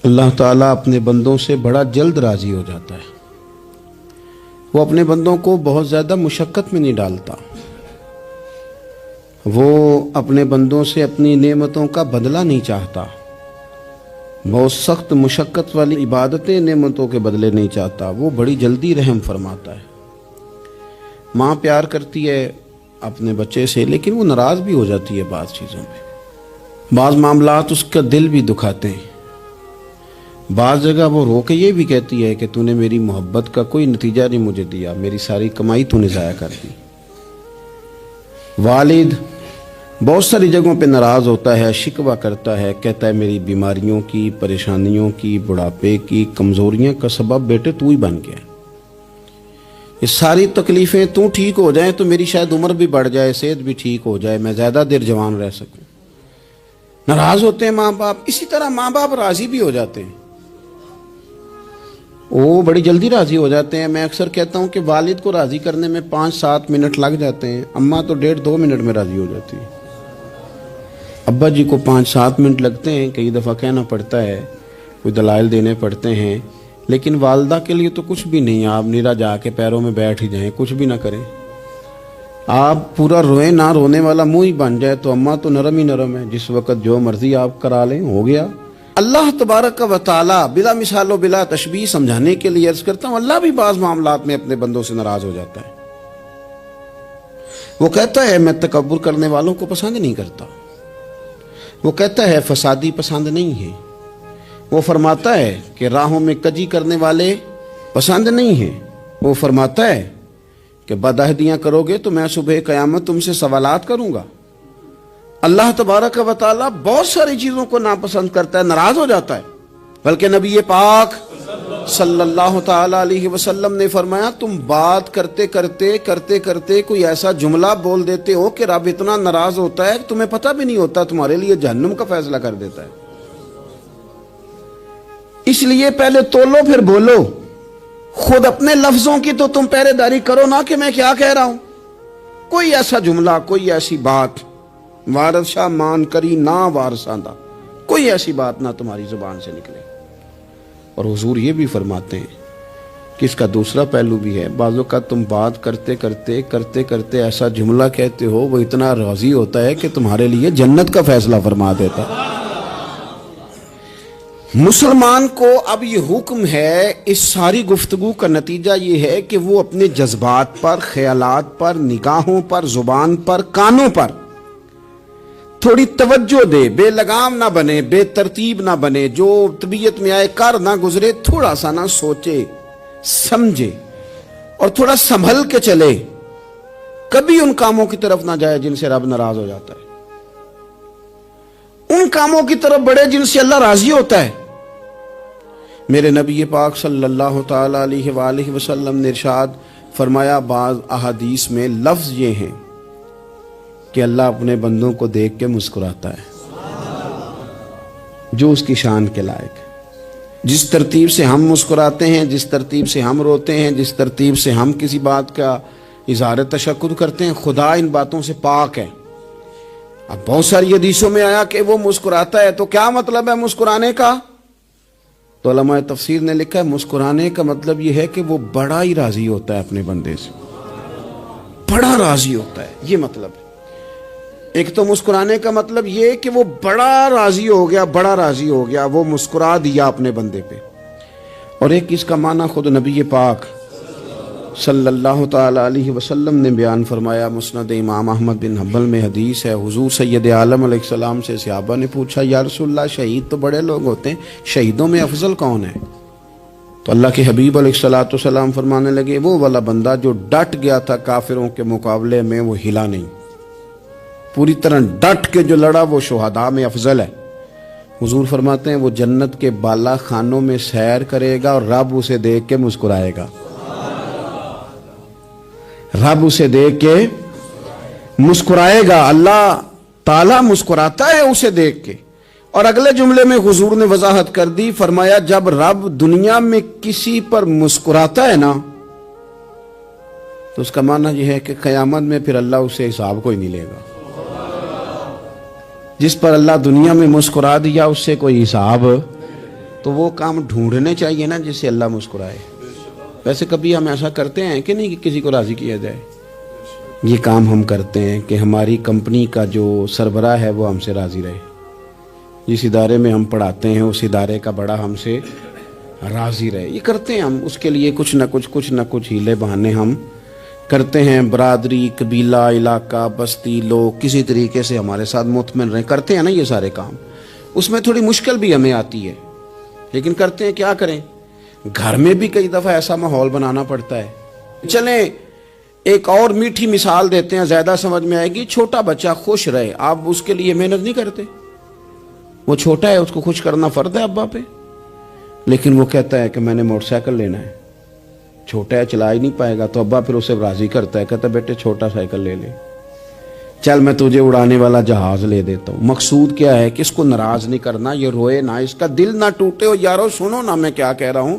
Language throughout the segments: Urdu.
اللہ تعالیٰ اپنے بندوں سے بڑا جلد راضی ہو جاتا ہے۔ وہ اپنے بندوں کو بہت زیادہ مشقت میں نہیں ڈالتا، وہ اپنے بندوں سے اپنی نعمتوں کا بدلہ نہیں چاہتا، بہت سخت مشقت والی عبادتیں نعمتوں کے بدلے نہیں چاہتا، وہ بڑی جلدی رحم فرماتا ہے۔ ماں پیار کرتی ہے اپنے بچے سے، لیکن وہ ناراض بھی ہو جاتی ہے بعض چیزوں میں، بعض معاملات اس کا دل بھی دکھاتے ہیں، بعض جگہ وہ رو کے یہ بھی کہتی ہے کہ تو نے میری محبت کا کوئی نتیجہ نہیں مجھے دیا، میری ساری کمائی تو نے ضائع کر دی۔ والد بہت ساری جگہوں پہ ناراض ہوتا ہے، شکوہ کرتا ہے، کہتا ہے میری بیماریوں کی، پریشانیوں کی، بڑھاپے کی، کمزوریاں کا سبب بیٹے تو ہی بن گیا۔ یہ ساری تکلیفیں تو ٹھیک ہو جائیں تو میری شاید عمر بھی بڑھ جائے، صحت بھی ٹھیک ہو جائے، میں زیادہ دیر جوان رہ سکوں۔ ناراض ہوتے ہیں ماں باپ، اسی طرح ماں باپ راضی بھی ہو جاتے ہیں، وہ بڑی جلدی راضی ہو جاتے ہیں۔ میں اکثر کہتا ہوں کہ والد کو راضی کرنے میں 5-7 منٹ لگ جاتے ہیں، اماں تو 1.5-2 منٹ میں راضی ہو جاتی ہے۔ ابا جی کو 5-7 منٹ لگتے ہیں، کئی دفعہ کہنا پڑتا ہے، کوئی دلائل دینے پڑتے ہیں، لیکن والدہ کے لیے تو کچھ بھی نہیں، آپ نیرا جا کے پیروں میں بیٹھ ہی جائیں، کچھ بھی نہ کریں، آپ پورا روئیں، نہ رونے والا منہ ہی بن جائے تو اماں تو نرم ہی نرم ہے، جس وقت جو مرضی آپ کرا لیں ہو گیا۔ اللہ تبارک و تعالی بلا مثال و بلا تشبیہ سمجھانے کے لیے عرض کرتا ہوں، اللہ بھی بعض معاملات میں اپنے بندوں سے ناراض ہو جاتا ہے۔ وہ کہتا ہے میں تکبر کرنے والوں کو پسند نہیں کرتا، وہ کہتا ہے فسادی پسند نہیں ہے، وہ فرماتا ہے کہ راہوں میں کجی کرنے والے پسند نہیں ہیں، وہ فرماتا ہے کہ بدعہدیاں کرو گے تو میں صبح قیامت تم سے سوالات کروں گا۔ اللہ تبارک و تعالیٰ بہت ساری چیزوں کو ناپسند کرتا ہے، ناراض ہو جاتا ہے، بلکہ نبی پاک صلی اللہ تعالیٰ علیہ وسلم نے فرمایا تم بات کرتے کرتے کوئی ایسا جملہ بول دیتے ہو کہ رب اتنا ناراض ہوتا ہے کہ تمہیں پتہ بھی نہیں ہوتا، تمہارے لیے جہنم کا فیصلہ کر دیتا ہے۔ اس لیے پہلے تولو پھر بولو، خود اپنے لفظوں کی تو تم پہرے داری کرو نا کہ میں کیا کہہ رہا ہوں۔ کوئی ایسا جملہ، کوئی ایسی بات وارث شاہ مان کری نہ وارثاندہ، کوئی ایسی بات نہ تمہاری زبان سے نکلے۔ اور حضور یہ بھی فرماتے ہیں کہ اس کا دوسرا پہلو بھی ہے، بعض اوقات تم بات کرتے ایسا جملہ کہتے ہو وہ اتنا راضی ہوتا ہے کہ تمہارے لیے جنت کا فیصلہ فرما دیتا ہے۔ مسلمان کو اب یہ حکم ہے، اس ساری گفتگو کا نتیجہ یہ ہے کہ وہ اپنے جذبات پر، خیالات پر، نگاہوں پر، زبان پر، کانوں پر تھوڑی توجہ دے، بے لگام نہ بنے، بے ترتیب نہ بنے، جو طبیعت میں آئے کر نہ گزرے، تھوڑا سا نہ سوچے سمجھے اور تھوڑا سنبھل کے چلے، کبھی ان کاموں کی طرف نہ جائے جن سے رب ناراض ہو جاتا ہے، ان کاموں کی طرف بڑھے جن سے اللہ راضی ہوتا ہے۔ میرے نبی پاک صلی اللہ تعالی علیہ وآلہ وسلم نے ارشاد فرمایا، بعض احادیث میں لفظ یہ ہیں کہ اللہ اپنے بندوں کو دیکھ کے مسکراتا ہے، جو اس کی شان کے لائق ہے۔ جس ترتیب سے ہم مسکراتے ہیں، جس ترتیب سے ہم روتے ہیں، جس ترتیب سے ہم کسی بات کا اظہار تشکر کرتے ہیں، خدا ان باتوں سے پاک ہے۔ اب بہت ساری حدیثوں میں آیا کہ وہ مسکراتا ہے، تو کیا مطلب ہے مسکرانے کا؟ تو علماء تفسیر نے لکھا ہے مسکرانے کا مطلب یہ ہے کہ وہ بڑا ہی راضی ہوتا ہے اپنے بندے سے، بڑا راضی ہوتا ہے، یہ مطلب ہے۔ ایک تو مسکرانے کا مطلب یہ کہ وہ بڑا راضی ہو گیا، وہ مسکرا دیا اپنے بندے پہ، اور ایک اس کا معنی خود نبی پاک صلی اللہ تعالی علیہ وسلم نے بیان فرمایا۔ مسند امام احمد بن حنبل میں حدیث ہے، حضور سید عالم علیہ السلام سے صحابہ نے پوچھا یا رسول اللہ شہید تو بڑے لوگ ہوتے ہیں، شہیدوں میں افضل کون ہے؟ تو اللہ کے حبیب علیہ السلام فرمانے لگے وہ والا بندہ جو ڈٹ گیا تھا کافروں کے مقابلے میں، وہ ہلا نہیں، پوری طرح ڈٹ کے جو لڑا وہ شہداء میں افضل ہے۔ حضور فرماتے ہیں وہ جنت کے بالا خانوں میں سیر کرے گا اور رب اسے دیکھ کے مسکرائے گا، رب اسے دیکھ کے مسکرائے گا، اللہ تعالیٰ مسکراتا ہے اسے دیکھ کے۔ اور اگلے جملے میں حضور نے وضاحت کر دی، فرمایا جب رب دنیا میں کسی پر مسکراتا ہے نا تو اس کا معنی یہ ہے کہ قیامت میں پھر اللہ اسے حساب کوئی نہیں لے گا۔ جس پر اللہ دنیا میں مسکرا دیا اس سے کوئی حساب تو وہ کام ڈھونڈنے چاہیے نا جس سے اللہ مسکرائے. ویسے کبھی ہم ایسا کرتے ہیں کہ نہیں کہ کسی کو راضی کیا جائے؟ یہ کام ہم کرتے ہیں کہ ہماری کمپنی کا جو سربراہ ہے وہ ہم سے راضی رہے. جس ادارے میں ہم پڑھاتے ہیں اس ادارے کا بڑا ہم سے راضی رہے. یہ کرتے ہیں ہم، اس کے لیے کچھ نہ کچھ ہیلے بہانے ہم کرتے ہیں. برادری، قبیلہ، علاقہ، بستی، لوگ کسی طریقے سے ہمارے ساتھ مطمئن رہیں. کرتے ہیں نا یہ سارے کام. اس میں تھوڑی مشکل بھی ہمیں آتی ہے لیکن کرتے ہیں. کیا کریں، گھر میں بھی کئی دفعہ ایسا ماحول بنانا پڑتا ہے. چلیں ایک اور میٹھی مثال دیتے ہیں، زیادہ سمجھ میں آئے گی. چھوٹا بچہ خوش رہے، آپ اس کے لیے محنت نہیں کرتے. وہ چھوٹا ہے، اس کو خوش کرنا فرض ہے ابا پہ. لیکن وہ کہتا ہے کہ میں نے موٹر سائیکل لینا ہے. چھوٹا ہے، چلا ہی نہیں پائے گا، تو ابا پھر اسے راضی کرتا ہے، کہتا ہے بیٹے چھوٹا سائیکل لے لے، چل میں تجھے اڑانے والا جہاز لے دیتا ہوں. مقصود کیا ہے کہ اس کو ناراض نہیں کرنا، یہ روئے نہ، اس کا دل نہ ٹوٹے. ہو یارو سنو نا میں کیا کہہ رہا ہوں.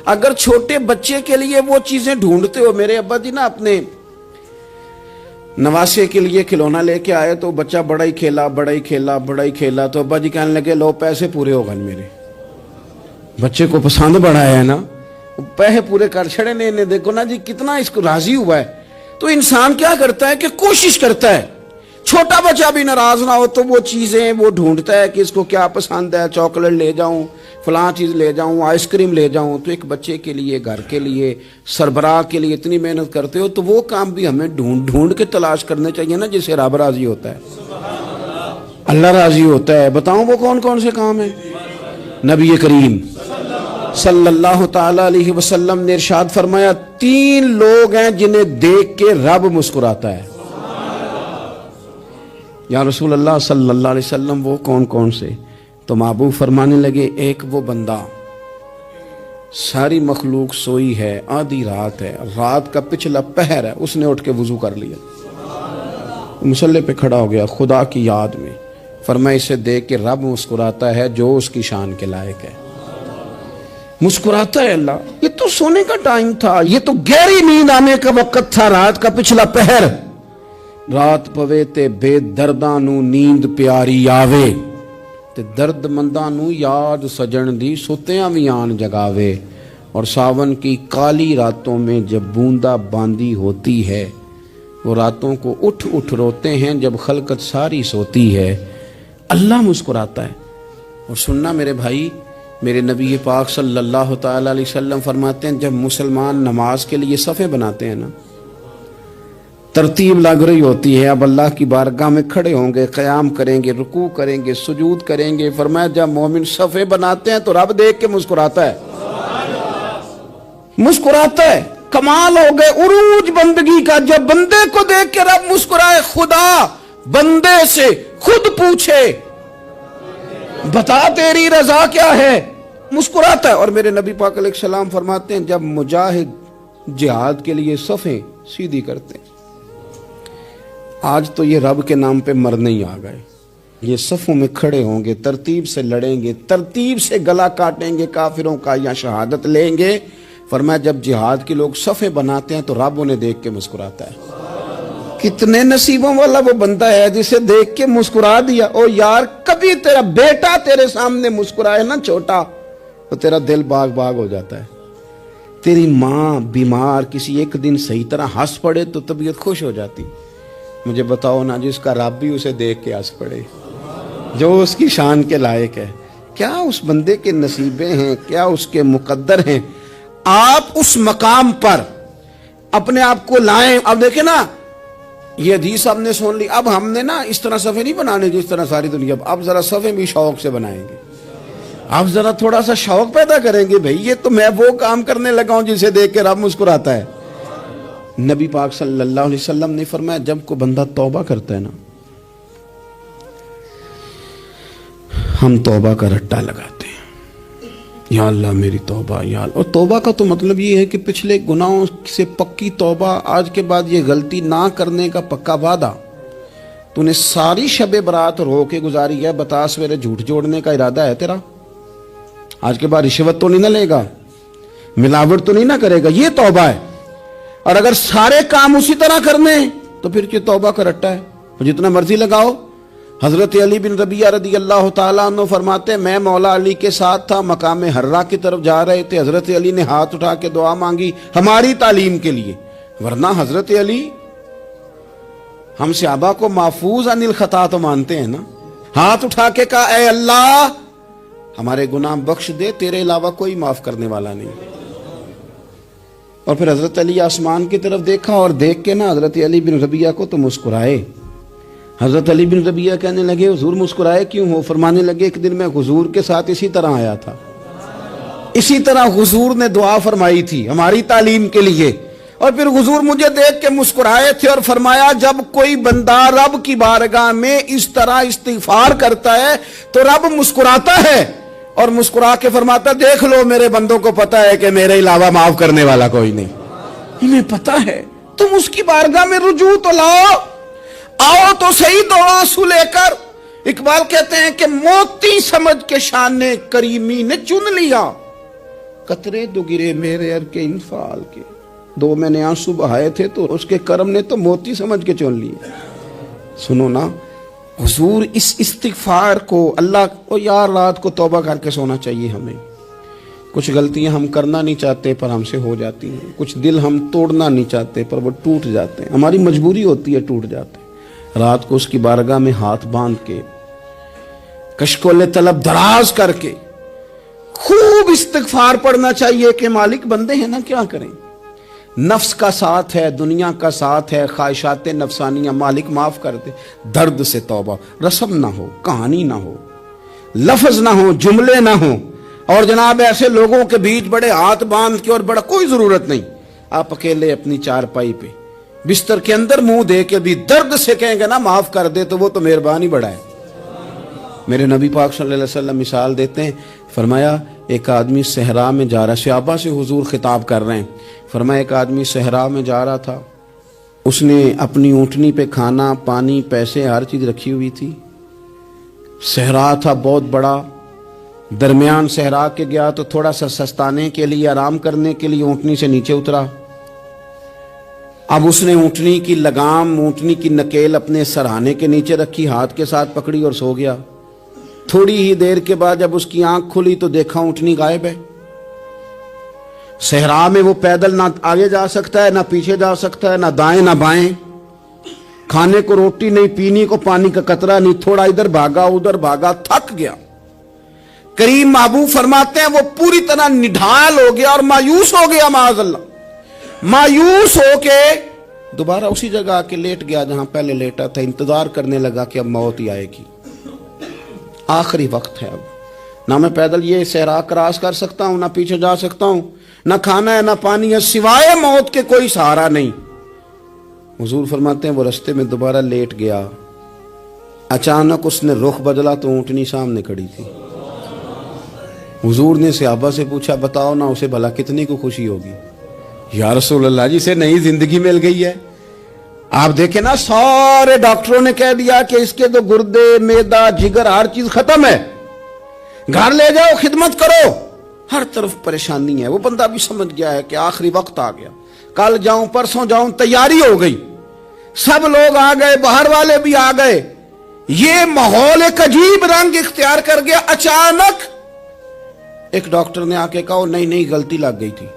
اگر چھوٹے بچے کے لیے وہ چیزیں ڈھونڈتے ہو، میرے ابا جی نا اپنے نواسے کے لیے کھلونا لے کے آئے تو بچہ بڑا ہی کھیلا تو ابا جی کہنے لگے لو پیسے پورے ہو گئے. میرے بچے کو پسند بڑا ہے نا، پیسے پورے کر چھڑے نے. دیکھو نا جی کتنا اس کو راضی ہوا ہے. تو انسان کیا کرتا ہے کہ کوشش کرتا ہے چھوٹا بچہ بھی ناراض نہ ہو، تو وہ چیزیں وہ ڈھونڈتا ہے کہ اس کو کیا پسند ہے. چاکلیٹ لے جاؤں، فلاں چیز لے جاؤں، آئس کریم لے جاؤں. تو ایک بچے کے لیے، گھر کے لیے، سربراہ کے لیے اتنی محنت کرتے ہو، تو وہ کام بھی ہمیں ڈھونڈ کے تلاش کرنے چاہیے نا جس سے رب راضی ہوتا ہے، اللہ راضی ہوتا ہے. بتاؤں وہ کون کون سے کام ہیں؟ نبی کریم صلی اللہ تعالی علیہ وسلم نے ارشاد فرمایا 3 لوگ ہیں جنہیں دیکھ کے رب مسکراتا ہے. یا رسول اللہ صلی اللہ علیہ وسلم وہ کون کون سے؟ تو محبوب فرمانے لگے ایک وہ بندہ ساری مخلوق سوئی ہے، آدھی رات ہے، رات کا پچھلا پہر ہے، اس نے اٹھ کے وضو کر لیا، مصلی پہ کھڑا ہو گیا خدا کی یاد میں. فرمایا اسے دیکھ کے رب مسکراتا ہے جو اس کی شان کے لائق ہے. مسکراتا ہے اللہ. یہ تو سونے کا ٹائم تھا، یہ تو گہری نیند آنے کا وقت تھا، رات کا پچھلا پہر. رات پوے تے بے درداں نو نیند پیاری آوے، تے درد منداں نو یاد سجن دی ستیاں وی آن جگاوے. اور ساون کی کالی راتوں میں جب بوندا باندی ہوتی ہے، وہ راتوں کو اٹھ اٹھ روتے ہیں جب خلقت ساری سوتی ہے. اللہ مسکراتا ہے. اور سننا میرے بھائی، میرے نبی پاک صلی اللہ تعالی علیہ وسلم فرماتے ہیں جب مسلمان نماز کے لیے صفیں بناتے ہیں نا، ترتیب لگ رہی ہوتی ہے، اب اللہ کی بارگاہ میں کھڑے ہوں گے، قیام کریں گے، رکوع کریں گے، سجود کریں گے. فرمایا جب مومن صفیں بناتے ہیں تو رب دیکھ کے مسکراتا ہے. مسکراتا ہے. کمال ہو گئے عروج بندگی کا. جب بندے کو دیکھ کے رب مسکرائے، خدا بندے سے خود پوچھے بتا تیری رضا کیا ہے، مسکراتا ہے. اور میرے نبی پاک علیہ السلام فرماتے ہیں جب مجاہد جہاد کے لیے صفیں سیدھی کرتے ہیں، آج تو یہ رب کے نام پہ مرنے ہی آ گئے، یہ صفوں میں کھڑے ہوں گے، ترتیب سے لڑیں گے، ترتیب سے گلا کاٹیں گے کافروں کا یا شہادت لیں گے. فرمایا جب جہاد کے لوگ صفیں بناتے ہیں تو رب انہیں دیکھ کے مسکراتا ہے. کتنے نصیبوں والا وہ بندہ ہے جسے دیکھ کے مسکرا دیا. او یار کبھی تیرا بیٹا تیرے سامنے مسکرائے نا چھوٹا، تو تیرا دل باغ باغ ہو جاتا ہے. تیری ماں بیمار کسی ایک دن صحیح طرح ہنس پڑے تو طبیعت خوش ہو جاتی. مجھے بتاؤ نا جس کا رب بھی اسے دیکھ کے ہنس پڑے، جو اس کی شان کے لائق ہے. کیا اس بندے کے نصیبیں ہیں، کیا اس کے مقدر ہیں. آپ اس مقام پر اپنے آپ کو لائیں. اب دیکھیں نا یہ حدیث ہم نے سن لی، اب ہم نے نا اس طرح صفحے نہیں بنانے جس طرح ساری دنیا. اب ذرا صفحے بھی شوق سے بنائیں گے. اب ذرا تھوڑا سا شوق پیدا کریں گے، بھئی یہ تو میں وہ کام کرنے لگا ہوں جسے دیکھ کے رب مسکراتا ہے. نبی پاک صلی اللہ علیہ وسلم نے فرمایا جب کوئی بندہ توبہ کرتا ہے نا، ہم توبہ کا رٹا لگاتے ہیں، یا اللہ میری توبہ یا اللہ. اور توبہ کا تو مطلب یہ ہے کہ پچھلے گناہوں سے پکی توبہ، آج کے بعد یہ غلطی نہ کرنے کا پکا وعدہ. تو نے ساری شب برات رو کے گزاری ہے، بتا سویرے جھوٹ جوڑنے کا ارادہ ہے تیرا؟ آج کے بعد رشوت تو نہیں نہ لے گا، ملاوٹ تو نہیں نہ کرے گا، یہ توبہ ہے. اور اگر سارے کام اسی طرح کرنے تو پھر یہ توبہ کا رٹا ہے، جتنا مرضی لگاؤ. حضرت علی بن ربیعہ رضی اللہ تعالیٰ عنہ فرماتے ہیں میں مولا علی کے ساتھ تھا، مقام حرہ کی طرف جا رہے تھے، حضرت علی نے ہاتھ اٹھا کے دعا مانگی ہماری تعلیم کے لیے، ورنہ حضرت علی ہم صحابہ کو محفوظ عن الخطا تو مانتے ہیں نا، ہاتھ اٹھا کے کہا اے اللہ ہمارے گناہ بخش دے، تیرے علاوہ کوئی معاف کرنے والا نہیں۔ اور پھر حضرت علی آسمان کی طرف دیکھا اور دیکھ کے نا حضرت علی بن ربیعہ کو تو مسکرائے۔ حضرت علی بن ربیعہ کہنے لگے حضور مسکرائے کیوں ہو؟ فرمانے لگے ایک دن میں حضور کے ساتھ اسی طرح آیا تھا، اسی طرح حضور نے دعا فرمائی تھی ہماری تعلیم کے لیے، اور پھر حضور مجھے دیکھ کے مسکرائے تھے اور فرمایا جب کوئی بندہ رب کی بارگاہ میں اس طرح استغفار کرتا ہے تو رب مسکراتا ہے اور مسکرا کے فرماتا دیکھ لو میرے بندوں کو پتا ہے کہ میرے علاوہ معاف کرنے والا کوئی نہیں، انہیں پتا ہے، تم اس کی بارگاہ میں رجوع تو لاؤ، آؤ تو صحیح دو آنسو لے کر۔ اقبال کہتے ہیں کہ موتی سمجھ کے شان کریمی نے چن لیا، قطرے دو گرے میرے ار کے انفعال کے، دو میں نے آنسو بہائے تھے تو اس کے کرم نے تو موتی سمجھ کے چن لیے۔ سنو نا حضور اس استغفار کو اللہ کو یار رات کو توبہ کر کے سونا چاہیے ہمیں، کچھ غلطیاں ہم کرنا نہیں چاہتے پر ہم سے ہو جاتی ہیں، کچھ دل ہم توڑنا نہیں چاہتے پر وہ ٹوٹ جاتے ہیں، ہماری مجبوری ہوتی ہے ٹوٹ جاتے ہیں، رات کو اس کی بارگاہ میں ہاتھ باندھ کے کشکول طلب دراز کر کے خوب استغفار پڑھنا چاہیے کہ مالک بندے ہیں نا کیا کریں، نفس کا ساتھ ہے، دنیا کا ساتھ ہے، خواہشات نفسانیہ، مالک معاف کر دے، درد سے توبہ، رسم نہ ہو، کہانی نہ ہو، لفظ نہ ہو، جملے نہ ہو، اور جناب ایسے لوگوں کے بیچ بڑے ہاتھ باندھ کے اور بڑا کوئی ضرورت نہیں، آپ اکیلے اپنی چارپائی پہ بستر کے اندر منہ دے کے بھی درد سے کہیں گے نا معاف کر دے تو وہ تو مہربانی بڑا ہے۔ میرے نبی پاک صلی اللہ علیہ وسلم مثال دیتے ہیں، فرمایا ایک آدمی صحرا میں جا رہا، صحابہ سے حضور خطاب کر رہے ہیں، فرمایا ایک آدمی صحرا میں جا رہا تھا، اس نے اپنی اونٹنی پہ کھانا پانی پیسے ہر چیز رکھی ہوئی تھی، صحرا تھا بہت بڑا، درمیان صحرا کے گیا تو تھوڑا سا سستانے کے لیے آرام کرنے کے لیے اونٹنی سے نیچے اترا، اب اس نے اونٹنی کی لگام اونٹنی کی نکیل اپنے سرہانے کے نیچے رکھی، ہاتھ کے ساتھ پکڑی اور سو گیا، تھوڑی ہی دیر کے بعد جب اس کی آنکھ کھلی تو دیکھا اونٹنی غائب ہے، صحرا میں وہ پیدل نہ آگے جا سکتا ہے نہ پیچھے جا سکتا ہے، نہ دائیں نہ بائیں، کھانے کو روٹی نہیں، پینے کو پانی کا قطرہ نہیں، تھوڑا ادھر بھاگا ادھر بھاگا تھک گیا، کریم محبوب فرماتے ہیں وہ پوری طرح نڈھال ہو گیا اور مایوس ہو گیا، معاذ اللہ مایوس ہو کے دوبارہ اسی جگہ آ کے لیٹ گیا جہاں پہلے لیٹا تھا، انتظار کرنے لگا کہ اب موت ہی آئے گی، آخری وقت ہے، اب نہ میں پیدل یہ صحرا کراس کر سکتا ہوں، نہ پیچھے جا سکتا ہوں، نہ کھانا ہے نہ پانی ہے، سوائے موت کے کوئی سہارا نہیں۔ حضور فرماتے ہیں وہ رستے میں دوبارہ لیٹ گیا، اچانک اس نے رخ بدلا تو اونٹنی سامنے کھڑی تھی، حضور نے صحابہ سے پوچھا بتاؤ نا اسے بھلا کتنی کو خوشی ہوگی؟ یا رسول اللہ جسے نئی زندگی مل گئی ہے، آپ دیکھیں نا سارے ڈاکٹروں نے کہہ دیا کہ اس کے تو گردے معدہ جگر ہر چیز ختم ہے، گھر لے جاؤ خدمت کرو، ہر طرف پریشانی ہے، وہ بندہ بھی سمجھ گیا ہے کہ آخری وقت آ گیا، کل جاؤں پرسوں جاؤں، تیاری ہو گئی، سب لوگ آ گئے، باہر والے بھی آ گئے، یہ ماحول ایک عجیب رنگ اختیار کر گیا۔ اچانک ایک ڈاکٹر نے آ کے کہا نہیں غلطی لگ گئی تھی۔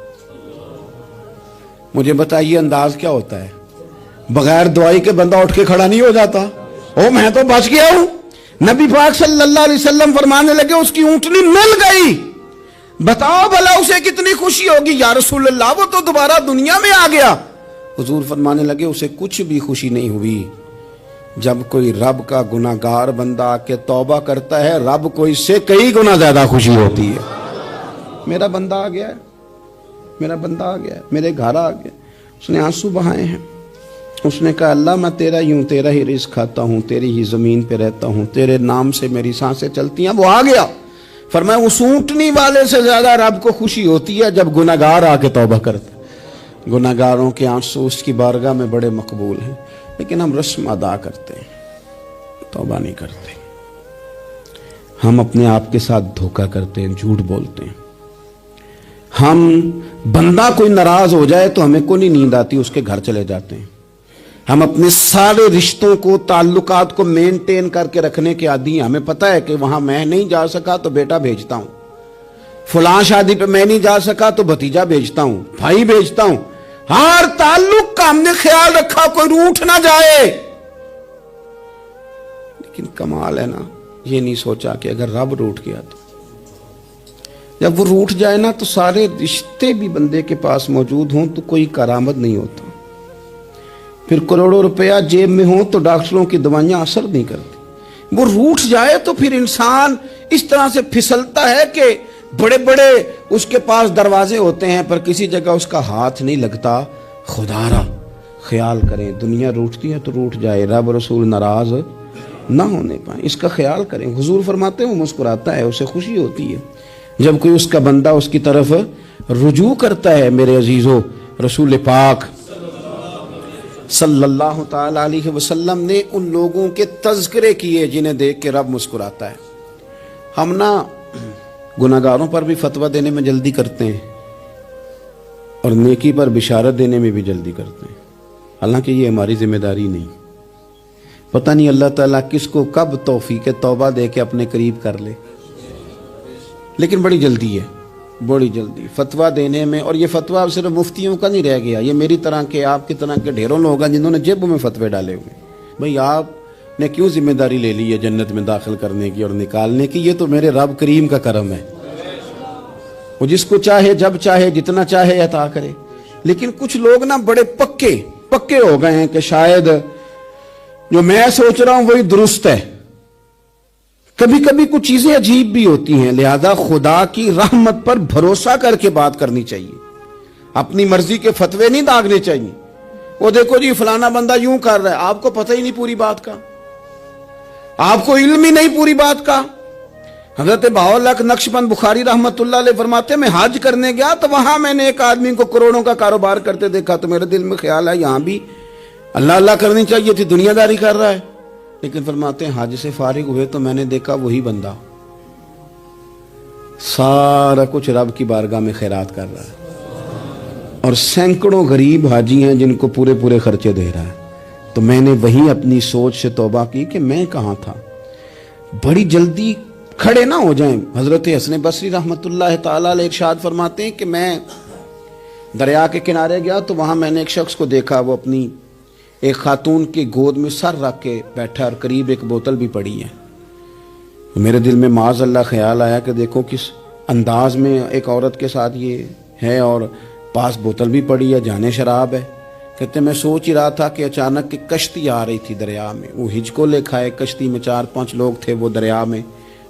مجھے بتائیے انداز کیا ہوتا ہے؟ بغیر دوائی کے بندہ اٹھ کے کھڑا نہیں ہو جاتا، او میں تو بچ گیا ہوں۔ نبی پاک صلی اللہ علیہ وسلم فرمانے لگے اس کی اونٹنی مل گئی، بتاؤ بھلا اسے کتنی خوشی ہوگی؟ یا رسول اللہ وہ تو دوبارہ دنیا میں آ گیا۔ حضور فرمانے لگے اسے کچھ بھی خوشی نہیں ہوئی، جب کوئی رب کا گناہگار بندہ آ کے توبہ کرتا ہے رب کو اس سے کئی گنا زیادہ خوشی ہوتی ہے۔ میرا بندہ آ گیا ہے، میرا بندہ آ گیا ہے، میرے گھر آ گیا، اس نے آنسو بہائے ہیں، اس نے کہا اللہ میں تیرا ہی ہوں، تیرا ہی رزق کھاتا ہوں، تیری ہی زمین پہ رہتا ہوں، تیرے نام سے میری سانسیں چلتی ہیں۔ وہ آ گیا، فرمایا اس اونٹنی والے سے زیادہ رب کو خوشی ہوتی ہے جب گناہگار آ کے توبہ کرتا ہے۔ گناہگاروں کے آنسو اس کی بارگاہ میں بڑے مقبول ہیں، لیکن ہم رسم ادا کرتے ہیں، توبہ نہیں کرتے، ہم اپنے آپ کے ساتھ دھوکہ کرتے ہیں، جھوٹ بولتے ہیں۔ ہم بندہ کوئی ناراض ہو جائے تو ہمیں کو نہیں نیند آتی، اس کے گھر چلے جاتے ہیں، ہم اپنے سارے رشتوں کو تعلقات کو مینٹین کر کے رکھنے کے عادی ہیں. ہمیں پتہ ہے کہ وہاں میں نہیں جا سکا تو بیٹا بھیجتا ہوں, فلاں شادی پہ میں نہیں جا سکا تو بھتیجا بھیجتا ہوں, بھائی بھیجتا ہوں. ہر تعلق کا ہم نے خیال رکھا کوئی روٹھ نہ جائے. لیکن کمال ہے نا, یہ نہیں سوچا کہ اگر رب روٹھ گیا تو جب وہ روٹھ جائے نا تو سارے رشتے بھی بندے کے پاس موجود ہوں تو کوئی کارآمد نہیں ہوتا. پھر کروڑوں روپیہ جیب میں ہوں تو ڈاکٹروں کی دوائیاں اثر نہیں کرتی. وہ روٹھ جائے تو پھر انسان اس طرح سے پھسلتا ہے کہ بڑے بڑے اس کے پاس دروازے ہوتے ہیں پر کسی جگہ اس کا ہاتھ نہیں لگتا. خدا را خیال کریں, دنیا روٹتی ہے تو روٹھ جائے, رب رسول ناراض نہ ہونے پائیں, اس کا خیال کریں. حضور فرماتے ہیں وہ مسکراتا ہے, اسے خوشی ہوتی ہے جب کوئی اس کا بندہ اس کی طرف رجوع کرتا ہے. میرے عزیزو, رسول پاک صلی اللہ تعالی علیہ وسلم نے ان لوگوں کے تذکرے کیے جنہیں دیکھ کے رب مسکراتا ہے. ہم نا گناہگاروں پر بھی فتویٰ دینے میں جلدی کرتے ہیں اور نیکی پر بشارت دینے میں بھی جلدی کرتے ہیں, حالانکہ یہ ہماری ذمہ داری نہیں. پتہ نہیں اللہ تعالیٰ کس کو کب توفیق توبہ دے کے اپنے قریب کر لے, لیکن بڑی جلدی ہے, بڑی جلدی فتویٰ دینے میں. اور یہ فتویٰ صرف مفتیوں کا نہیں رہ گیا, یہ میری طرح کے آپ کی طرح کے ڈھیروں لوگ ہیں جنہوں نے جیبوں میں فتوے ڈالے ہوئے. بھئی آپ نے کیوں ذمہ داری لے لی ہے جنت میں داخل کرنے کی اور نکالنے کی؟ یہ تو میرے رب کریم کا کرم ہے, وہ جس کو چاہے جب چاہے جتنا چاہے عطا کرے. لیکن کچھ لوگ نا بڑے پکے ہو گئے ہیں کہ شاید جو میں سوچ رہا ہوں وہی درست ہے. کبھی کبھی کچھ چیزیں عجیب بھی ہوتی ہیں, لہذا خدا کی رحمت پر بھروسہ کر کے بات کرنی چاہیے. اپنی مرضی کے فتوے نہیں داغنے چاہیے. وہ دیکھو جی فلانا بندہ یوں کر رہا ہے, آپ کو پتہ ہی نہیں پوری بات کا, آپ کو علم ہی نہیں پوری بات کا. حضرت بہاءاللہ نقشبند بخاری رحمت اللہ علیہ فرماتے ہیں میں حج کرنے گیا تو وہاں میں نے ایک آدمی کو کروڑوں کا کاروبار کرتے دیکھا تو میرے دل میں خیال ہے یہاں بھی اللہ اللہ کرنی چاہیے تھی, دنیا داری کر رہا ہے. لیکن فرماتے ہیں حج سے فارغ ہوئے تو میں نے دیکھا وہی بندہ سارا کچھ رب کی بارگاہ میں خیرات کر رہا ہے اور سینکڑوں غریب حاجی ہیں جن کو پورے پورے خرچے دے رہا ہے. تو میں نے وہیں اپنی سوچ سے توبہ کی کہ میں کہاں تھا. بڑی جلدی کھڑے نہ ہو جائیں. حضرت حسن بصری رحمت اللہ تعالی علیہ ارشاد فرماتے ہیں کہ میں دریا کے کنارے گیا تو وہاں میں نے ایک شخص کو دیکھا, وہ اپنی ایک خاتون کی گود میں سر رکھ کے بیٹھا اور قریب ایک بوتل بھی پڑی ہے. میرے دل میں معاذ اللہ خیال آیا کہ دیکھو کس انداز میں ایک عورت کے ساتھ یہ ہے اور پاس بوتل بھی پڑی ہے, جانے شراب ہے. کہتے میں سوچ ہی رہا تھا کہ اچانک ایک کشتی آ رہی تھی دریا میں, وہ ہچکو لے کھائے, کشتی میں 4-5 لوگ تھے, وہ دریا میں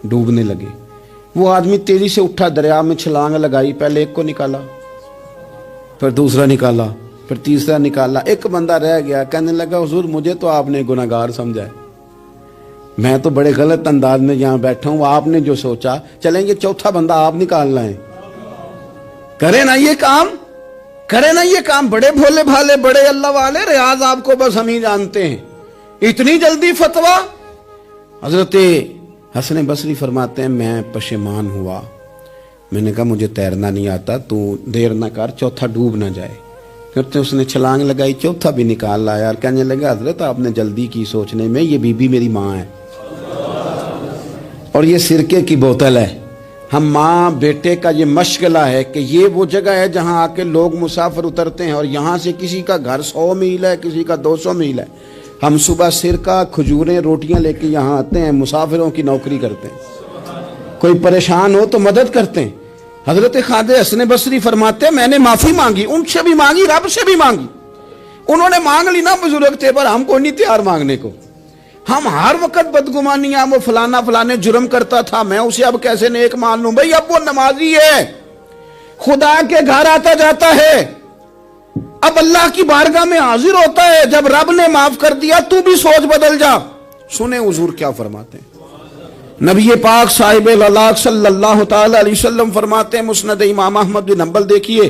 ڈوبنے لگے. وہ آدمی تیزی سے اٹھا, دریا میں چھلانگ لگائی, پہلے ایک کو نکالا, پھر دوسرا نکالا, پھر تیسرا نکالا. ایک بندہ رہ گیا, کہنے لگا حضور مجھے تو آپ نے گناہگار سمجھا ہے, میں تو بڑے غلط انداز میں یہاں بیٹھا ہوں, آپ نے جو سوچا چلیں گے چوتھا بندہ آپ نکالنا ہے. کرے نا یہ کام, کرے نا یہ کام. بڑے بھولے بھالے بڑے اللہ والے, ریاض آپ کو بس ہم ہی جانتے ہیں. اتنی جلدی فتویٰ. حضرت حسن بصری فرماتے ہیں میں پشیمان ہوا, میں نے کہا مجھے تیرنا نہیں آتا, تو دیر نہ کر, چوتھا ڈوب نہ جائے. پھر اس نے چھلانگ لگائی, چوتھا بھی نکال لایا اور کہنے لگا حضرت آپ نے جلدی کی سوچنے میں, یہ بی بی میری ماں ہے اور یہ سرکے کی بوتل ہے. ہم ماں بیٹے کا یہ مشغلہ ہے کہ یہ وہ جگہ ہے جہاں آ کے لوگ مسافر اترتے ہیں اور یہاں سے کسی کا گھر 100 میل ہے, کسی کا 200 میل ہے. ہم صبح سرکہ کھجوریں روٹیاں لے کے یہاں آتے ہیں, مسافروں کی نوکری کرتے ہیں, کوئی پریشان ہو تو مدد کرتے ہیں. حضرت خواجہ حسن بصری فرماتے ہیں میں نے معافی مانگی, ان سے بھی مانگی, رب سے بھی مانگی. انہوں نے مانگ لی نا بزرگ تھے, پر ہم کو نہیں تیار مانگنے کو. ہم ہر وقت بدگمانیاں, وہ فلانا فلانے جرم کرتا تھا میں اسے اب کیسے نیک مان لوں. بھئی اب وہ نمازی ہے, خدا کے گھر آتا جاتا ہے, اب اللہ کی بارگاہ میں حاضر ہوتا ہے. جب رب نے معاف کر دیا تو بھی سوچ بدل جا. سنیں حضور کیا فرماتے ہیں. نبی پاک صاحب الاخلاق صلی اللہ تعالی علیہ وسلم فرماتے ہیں, مسند امام احمد بن حنبل دیکھیے,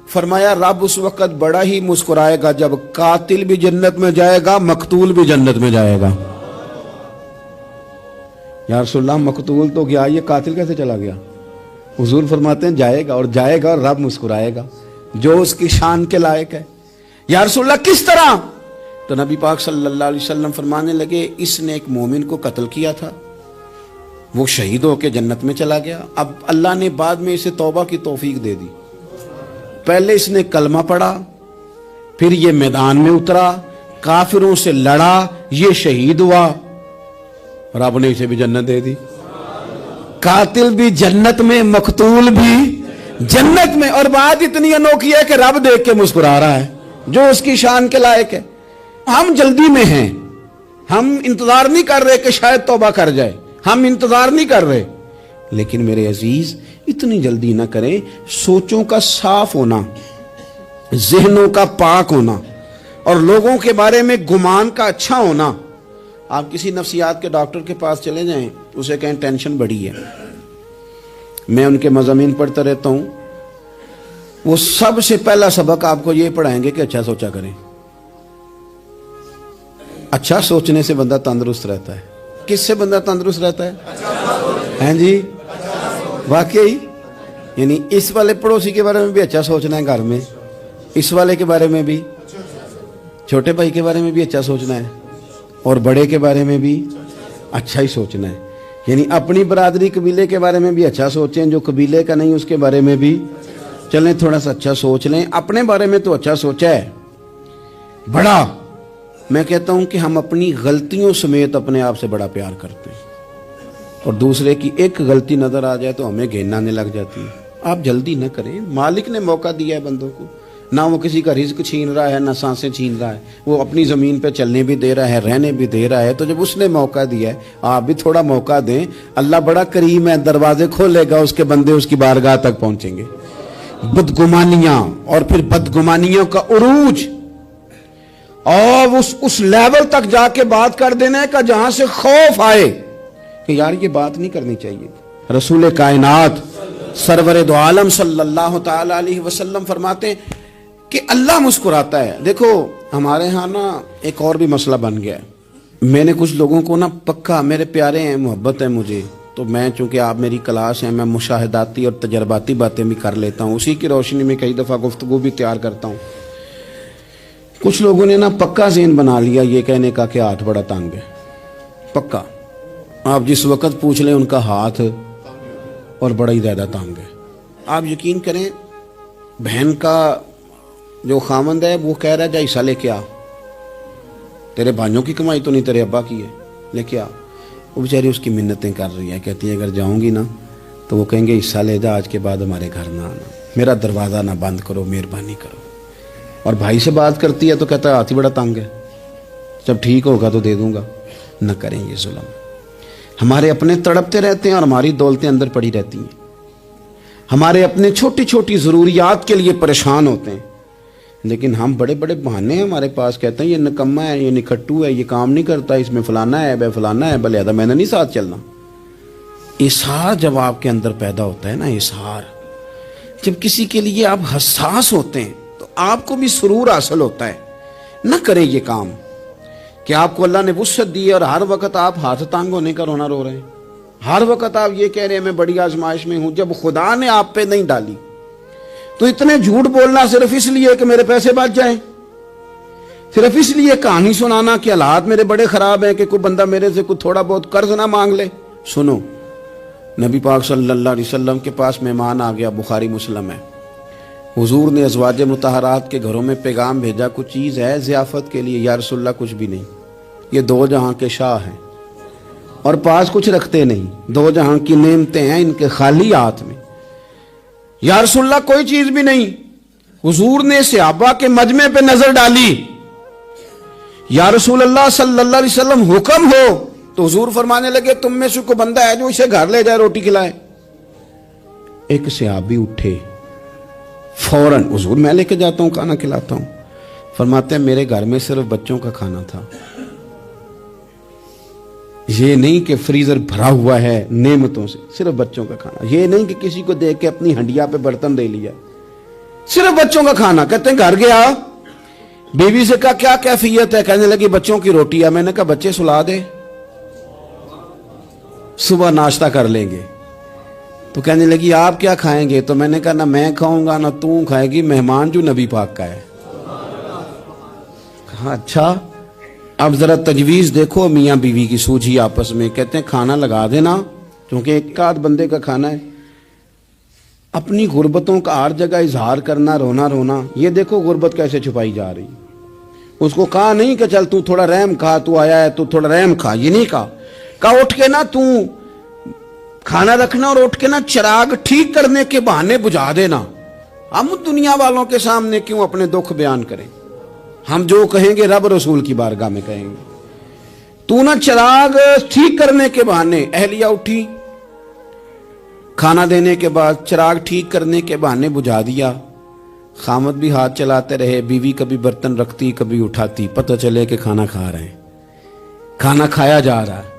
فرمایا رب اس وقت بڑا ہی مسکرائے گا جب قاتل بھی جنت میں جائے گا, مقتول بھی جنت میں جائے گا. یا رسول اللہ مقتول تو گیا, یہ قاتل کیسے چلا گیا؟ حضور فرماتے ہیں جائے گا, اور جائے گا اور رب مسکرائے گا جو اس کی شان کے لائق ہے. یا رسول اللہ کس طرح؟ تو نبی پاک صلی اللہ علیہ وسلم فرمانے لگے اس نے ایک مومن کو قتل کیا تھا، وہ شہید ہو کے جنت میں چلا گیا، اب اللہ نے بعد میں اسے توبہ کی توفیق دے دی۔ پہلے اس نے کلمہ پڑھا، پھر یہ میدان میں اترا، کافروں سے لڑا، یہ شہید ہوا، رب نے اسے بھی جنت دے دی۔ قاتل بھی جنت میں، مقتول بھی جنت میں، اور بات اتنی انوکھی ہے کہ رب دیکھ کے مسکرا رہا ہے، جو اس کی شان کے لائق ہے۔ ہم جلدی میں ہیں، ہم انتظار نہیں کر رہے کہ شاید توبہ کر جائے، ہم انتظار نہیں کر رہے، لیکن میرے عزیز اتنی جلدی نہ کریں۔ سوچوں کا صاف ہونا، ذہنوں کا پاک ہونا، اور لوگوں کے بارے میں گمان کا اچھا ہونا۔ آپ کسی نفسیات کے ڈاکٹر کے پاس چلے جائیں، اسے کہیں ٹینشن بڑی ہے، میں ان کے مضامین پڑھتا رہتا ہوں، وہ سب سے پہلا سبق آپ کو یہ پڑھائیں گے کہ اچھا سوچا کریں۔ اچھا سوچنے سے بندہ تندرست رہتا ہے۔ کس سے بندہ تندرست رہتا ہے؟ ہیں جی، واقعی یعنی اس والے پڑوسی کے بارے میں بھی اچھا سوچنا ہے، گھر میں اس والے کے بارے میں بھی، چھوٹے بھائی کے بارے میں بھی اچھا سوچنا ہے، اور بڑے کے بارے میں بھی اچھا ہی سوچنا ہے۔ یعنی اپنی برادری قبیلے کے بارے میں بھی اچھا سوچیں، جو قبیلے کا نہیں اس کے بارے میں بھی چلیں تھوڑا سا اچھا سوچ لیں۔ اپنے بارے میں تو اچھا سوچا ہے بڑا، میں کہتا ہوں کہ ہم اپنی غلطیوں سمیت اپنے آپ سے بڑا پیار کرتے ہیں، اور دوسرے کی ایک غلطی نظر آ جائے تو ہمیں گھن آنے لگ جاتی ہے۔ آپ جلدی نہ کریں، مالک نے موقع دیا ہے بندوں کو، نہ وہ کسی کا رزق چھین رہا ہے، نہ سانسیں چھین رہا ہے، وہ اپنی زمین پہ چلنے بھی دے رہا ہے، رہنے بھی دے رہا ہے۔ تو جب اس نے موقع دیا ہے آپ بھی تھوڑا موقع دیں۔ اللہ بڑا کریم ہے، دروازے کھولے گا، اس کے بندے اس کی بارگاہ تک پہنچیں گے۔ بدگمانیاں اور پھر بدگمانیوں کا عروج، اور اس لیول تک جا کے بات کر دینا ہے کہ جہاں سے خوف آئے کہ یار یہ بات نہیں کرنی چاہیے۔ رسول کائنات سرور دو عالم صلی اللہ تعالی علیہ وسلم فرماتے ہیں کہ اللہ مسکراتا ہے۔ دیکھو ہمارے ہاں نا ایک اور بھی مسئلہ بن گیا ہے، میں نے کچھ لوگوں کو نا پکا، میرے پیارے ہیں، محبت ہے مجھے، تو میں چونکہ آپ میری کلاس ہیں، میں مشاہداتی اور تجرباتی باتیں بھی کر لیتا ہوں، اسی کی روشنی میں کئی دفعہ گفتگو بھی تیار کرتا ہوں۔ کچھ لوگوں نے نا پکا ذہن بنا لیا یہ کہنے کا کہ ہاتھ بڑا تنگ ہے، پکا، آپ جس وقت پوچھ لیں ان کا ہاتھ اور بڑا ہی زیادہ تنگ ہے۔ آپ یقین کریں، بہن کا جو خامند ہے وہ کہہ رہا ہے جا حصہ لے کے آ، تیرے بھائیوں کی کمائی تو نہیں، تیرے ابا کی ہے، لے کے آ۔ وہ بیچاری اس کی منتیں کر رہی ہے، کہتی ہے اگر جاؤں گی نا تو وہ کہیں گے حصہ لے جا، آج کے بعد ہمارے گھر نہ آنا، میرا دروازہ نہ بند کرو، مہربانی کرو۔ اور بھائی سے بات کرتی ہے تو کہتا ہے ہاتھ ہی بڑا تنگ ہے، جب ٹھیک ہوگا تو دے دوں گا۔ نہ کریں یہ ظلم۔ ہمارے اپنے تڑپتے رہتے ہیں اور ہماری دولتیں اندر پڑی رہتی ہیں، ہمارے اپنے چھوٹی چھوٹی ضروریات کے لیے پریشان ہوتے ہیں، لیکن ہم بڑے بڑے بہانے ہیں ہمارے پاس، کہتے ہیں یہ نکما ہے، یہ نکھٹو ہے، یہ کام نہیں کرتا، اس میں فلانا ہے، بے فلانا ہے، بلہذا میں نے نہیں ساتھ چلنا۔ اظہار جب آپ کے اندر پیدا ہوتا ہے نا، اظہار جب کسی کے لیے آپ حساس ہوتے ہیں تو آپ کو بھی سرور حاصل ہوتا ہے۔ نہ کریں یہ کام کہ آپ کو اللہ نے وسعت دی ہے اور ہر وقت آپ ہاتھ تانگ ہونے کا رونا رو رہے ہیں، ہر وقت آپ یہ کہہ رہے ہیں میں بڑی آزمائش میں ہوں، جب خدا نے آپ پہ نہیں ڈالی تو اتنے جھوٹ بولنا صرف اس لیے کہ میرے پیسے بچ جائیں، صرف اس لیے کہانی سنانا کہ حالات میرے بڑے خراب ہیں کہ کوئی بندہ میرے سے کوئی تھوڑا بہت قرض نہ مانگ لے۔ سنو، نبی پاک صلی اللہ علیہ وسلم کے پاس مہمان آ گیا، بخاری مسلم ہے، حضور نے ازواج مطہرات کے گھروں میں پیغام بھیجا، کچھ چیز ہے ضیافت کے لیے؟ یا رسول اللہ کچھ بھی نہیں، یہ دو جہاں کے شاہ ہیں اور پاس کچھ رکھتے نہیں، دو جہاں کی نعمتیں ہیں ان کے خالی ہاتھ میں۔ یا رسول اللہ کوئی چیز بھی نہیں۔ حضور نے صحابہ کے مجمع پہ نظر ڈالی، یا رسول اللہ صلی اللہ علیہ وسلم حکم ہو، تو حضور فرمانے لگے تم میں سے کوئی بندہ ہے جو اسے گھر لے جائے روٹی کھلائے؟ ایک صحابی اٹھے فوراً، حضور میں لے کے جاتا ہوں کھانا کھلاتا ہوں، فرماتے ہیں میرے گھر میں صرف بچوں کا کھانا تھا، یہ نہیں کہ فریزر بھرا ہوا ہے نعمتوں سے، صرف بچوں کا کھانا، یہ نہیں کہ کسی کو دیکھ کے اپنی ہنڈیا پہ برتن دے لیا، صرف بچوں کا کھانا۔ کہتے ہیں گھر گیا، بیوی سے کہا کیا کیفیت ہے؟ کہنے لگی بچوں کی روٹی ہے۔ میں نے کہا بچے سلا دے، صبح ناشتہ کر لیں گے۔ تو کہنے لگی آپ کیا کھائیں گے؟ تو میں نے کہا نہ میں کھاؤں گا نہ تو کھائے گی، مہمان جو نبی پاک کا ہے۔ کہا اچھا، اب ذرا تجویز دیکھو میاں بیوی کی سوجھی آپس میں. کہتے ہیں کھانا لگا دینا کیونکہ ایک آدھ بندے کا کھانا ہے. اپنی غربتوں کا ہر جگہ اظہار کرنا, رونا. یہ دیکھو غربت کیسے چھپائی جا رہی. اس کو کہا نہیں کہ چل تو تھوڑا رحم کھا, تو آیا ہے تو تھوڑا رحم کھا, یہ نہیں کہا اٹھ کے نا تو کھانا رکھنا اور اٹھ کے نا چراغ ٹھیک کرنے کے بہانے بجھا دینا. ہم دنیا والوں کے سامنے کیوں اپنے دکھ بیان کریں؟ ہم جو کہیں گے رب رسول کی بارگاہ میں کہیں گے. تو نا چراغ ٹھیک کرنے کے بہانے, اہلیہ اٹھی کھانا دینے کے بعد چراغ ٹھیک کرنے کے بہانے بجھا دیا. خامد بھی ہاتھ چلاتے رہے, بیوی کبھی برتن رکھتی کبھی اٹھاتی, پتہ چلے کہ کھانا کھا رہے ہیں, کھانا کھایا جا رہا ہے.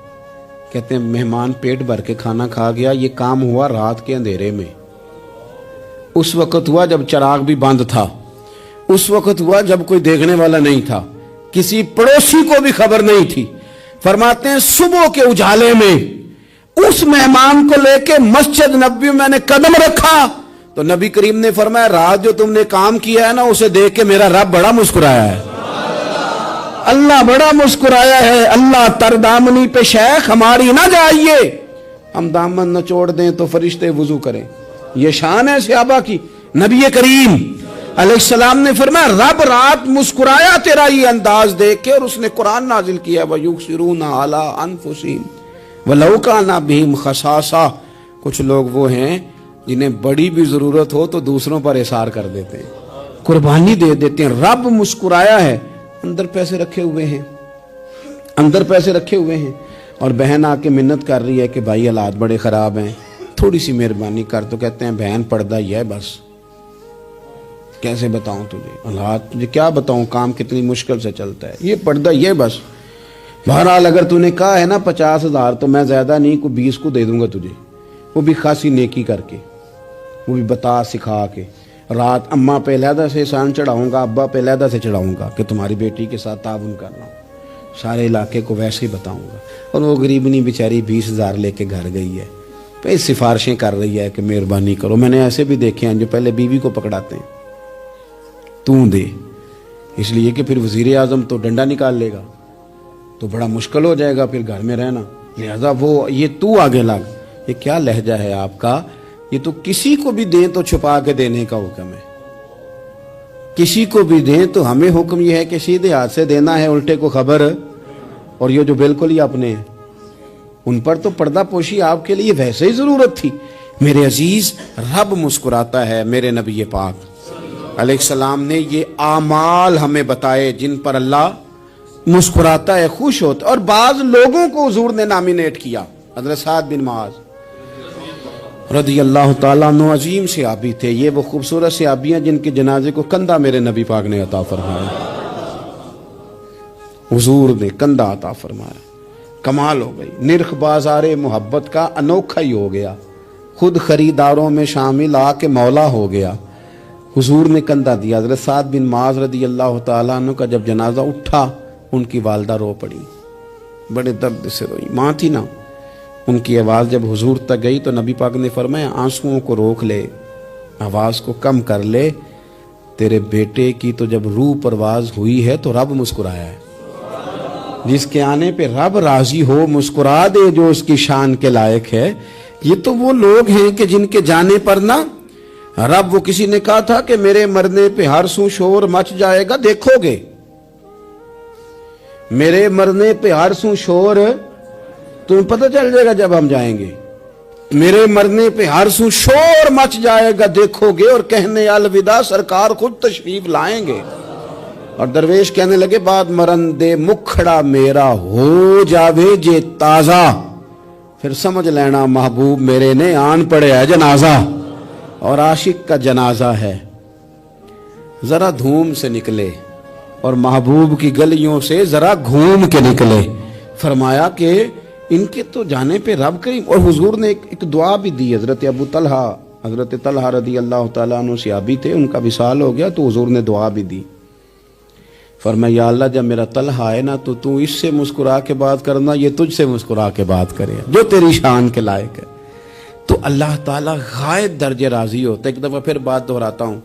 کہتے ہیں مہمان پیٹ بھر کے کھانا کھا گیا. یہ کام ہوا رات کے اندھیرے میں, اس وقت ہوا جب چراغ بھی بند تھا, اس وقت ہوا جب کوئی دیکھنے والا نہیں تھا, کسی پڑوسی کو بھی خبر نہیں تھی. فرماتے ہیں صبح کے اجالے میں اس مہمان کو لے کے مسجد نبوی میں نے قدم رکھا تو نبی کریم نے فرمایا رات جو تم نے کام کیا ہے نا اسے دیکھ کے میرا رب بڑا مسکرایا ہے, اللہ بڑا مسکرایا ہے. اللہ تر دامنی پہ شیخ ہماری نہ جائیے, ہم دامن نچوڑ دیں تو فرشتے وضو کریں. یہ شان ہے صحابہ کی. نبی کریم علیہ السلام نے فرمایا رب رات مسکرایا تیرا یہ انداز دیکھ کے, اور اس نے قرآن نازل کیا وَيُؤْثِرُونَ عَلَىٰ أَنفُسِهِمْ وَلَوْ كَانَ بِهِمْ خَصَاصَةٌ. کچھ لوگ وہ ہیں جنہیں بڑی بھی ضرورت ہو تو دوسروں پر اثار کر دیتے ہیں, قربانی دے دیتے ہیں. رب مسکرایا ہے, اندر پیسے رکھے ہوئے ہیں, اندر پیسے رکھے ہوئے ہیں, اور بہن آ کے منت کر رہی ہے کہ بھائی حالات بڑے خراب ہیں, تھوڑی سی مہربانی کر. تو کہتے ہیں بہن پردہ ہی ہے بس, کیسے بتاؤں تجھے حالات, تجھے کیا بتاؤں کام کتنی مشکل سے چلتا ہے, یہ پردہ ہی ہے بس. بہرحال اگر تو نے کہا ہے نا 50,000 تو میں زیادہ نہیں کو 20 کو دے دوں گا تجھے, وہ بھی خاصی نیکی کر کے, وہ بھی بتا سکھا کے. رات اماں پہ علیحدہ سے احسان چڑھاؤں گا, ابا پہ علیحدہ سے چڑھاؤں گا کہ تمہاری بیٹی کے ساتھ تعاون کر رہا ہوں, سارے علاقے کو ویسے ہی بتاؤں گا. اور وہ غریبنی بیچاری 20,000 لے کے گھر گئی ہے, پہ سفارشیں کر رہی ہے کہ مہربانی کرو. میں نے ایسے بھی دیکھے ہیں جو پہلے بیوی کو پکڑاتے ہیں تو دے, اس لیے کہ پھر وزیر اعظم تو ڈنڈا نکال لے گا تو بڑا مشکل ہو جائے گا پھر گھر میں رہنا, لہذا وہ یہ تو آگے لگ. یہ کیا لہجہ ہے آپ کا, یہ تو کسی کو بھی دیں تو چھپا کے دینے کا حکم ہے, کسی کو بھی دیں تو ہمیں حکم یہ ہے کہ سیدھے ہاتھ سے دینا ہے, الٹے کو خبر. اور یہ جو بالکل ہی اپنے ہیں ان پر تو پردہ پوشی آپ کے لیے ویسے ہی ضرورت تھی. میرے عزیز رب مسکراتا ہے. میرے نبی پاک علیہ السلام نے یہ اعمال ہمیں بتائے جن پر اللہ مسکراتا ہے, خوش ہوتا. اور بعض لوگوں کو حضور نے نامینیٹ کیا. حضرت سعد بن معاذ رضی اللہ تعالیٰ عنہ عظیم صحابی تھے. یہ وہ خوبصورت صحابی ہیں جن کے جنازے کو کندھا میرے نبی پاک نے عطا فرمایا, حضور نے کندھا عطا فرمایا. کمال ہو گئی. نرخ بازار محبت کا انوکھا ہی ہو گیا, خود خریداروں میں شامل آ کے مولا ہو گیا. حضور نے کندھا دیا. حضرت سعد بن معاذ رضی اللہ تعالیٰ عنہ کا جب جنازہ اٹھا ان کی والدہ رو پڑی, بڑے درد سے روئی. ماں تھی نا, ان کی آواز جب حضور تک گئی تو نبی پاک نے فرمایا آنسوؤں کو روک لے, آواز کو کم کر لے, تیرے بیٹے کی تو جب روح پرواز ہوئی ہے تو رب مسکرایا ہے. جس کے آنے پہ رب راضی ہو مسکرا دے جو اس کی شان کے لائق ہے. یہ تو وہ لوگ ہیں کہ جن کے جانے پر نا رب, وہ کسی نے کہا تھا کہ میرے مرنے پہ ہر سو شور مچ جائے گا, دیکھو گے میرے مرنے پہ ہر سو شور, تمہیں پتہ چل جائے گا جب ہم جائیں گے. میرے مرنے پہ ہر سو شور مچ جائے گا, دیکھو گے. اور کہنے الوداع سرکار خود تشریف لائیں گے. اور درویش کہنے لگے بعد مرندے مکھڑا میرا ہو جاوے جے تازہ, پھر سمجھ لینا محبوب میرے نے آن پڑے ہے جنازہ. اور عاشق کا جنازہ ہے ذرا دھوم سے نکلے اور محبوب کی گلیوں سے ذرا گھوم کے نکلے. فرمایا کہ ان کے تو جانے پہ رب کریم. اور حضور نے ایک دعا بھی دی. حضرت ابو طلحہ, حضرت طلحہ رضی اللہ تعالیٰ عنہ صحابی تھے, ان کا وصال ہو گیا تو حضور نے دعا بھی دی. فرمایا یا اللہ جب میرا طلحہ آئے نا تو اس سے مسکرا کے بات کرنا, یہ تجھ سے مسکرا کے بات کرے جو تیری شان کے لائق ہے. تو اللہ تعالیٰ غائب درجے راضی ہوتا ہے. ایک دفعہ پھر بات دہراتا ہوں,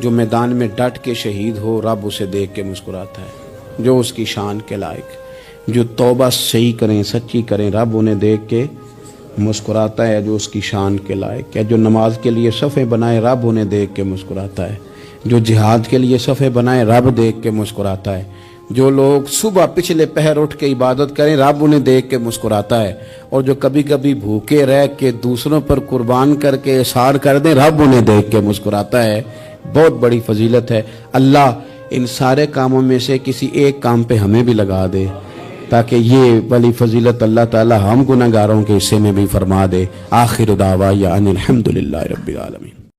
جو میدان میں ڈٹ کے شہید ہو رب اسے دیکھ کے مسکراتا ہے. جو اس کی شان کے لائق. جو توبہ صحیح کریں سچی کریں رب انہیں دیکھ کے مسکراتا ہے جو اس کی شان کے لائق ہے. جو نماز کے لیے صفیں بنائے رب انہیں دیکھ کے مسکراتا ہے. جو جہاد کے لیے صفیں بنائے رب دیکھ کے مسکراتا ہے. جو لوگ صبح پچھلے پہر اٹھ کے عبادت کریں رب انہیں دیکھ کے مسکراتا ہے. اور جو کبھی کبھی بھوکے رہ کے دوسروں پر قربان کر کے احسار کر دیں رب انہیں دیکھ کے مسکراتا ہے. بہت بڑی فضیلت ہے. اللہ ان سارے کاموں میں سے کسی ایک کام پہ ہمیں بھی لگا دے تاکہ یہ بڑی فضیلت اللہ تعالی ہم گناہگاروں کے حصے میں بھی فرما دے. آخر دعوانا ان الحمدللہ رب العالمین.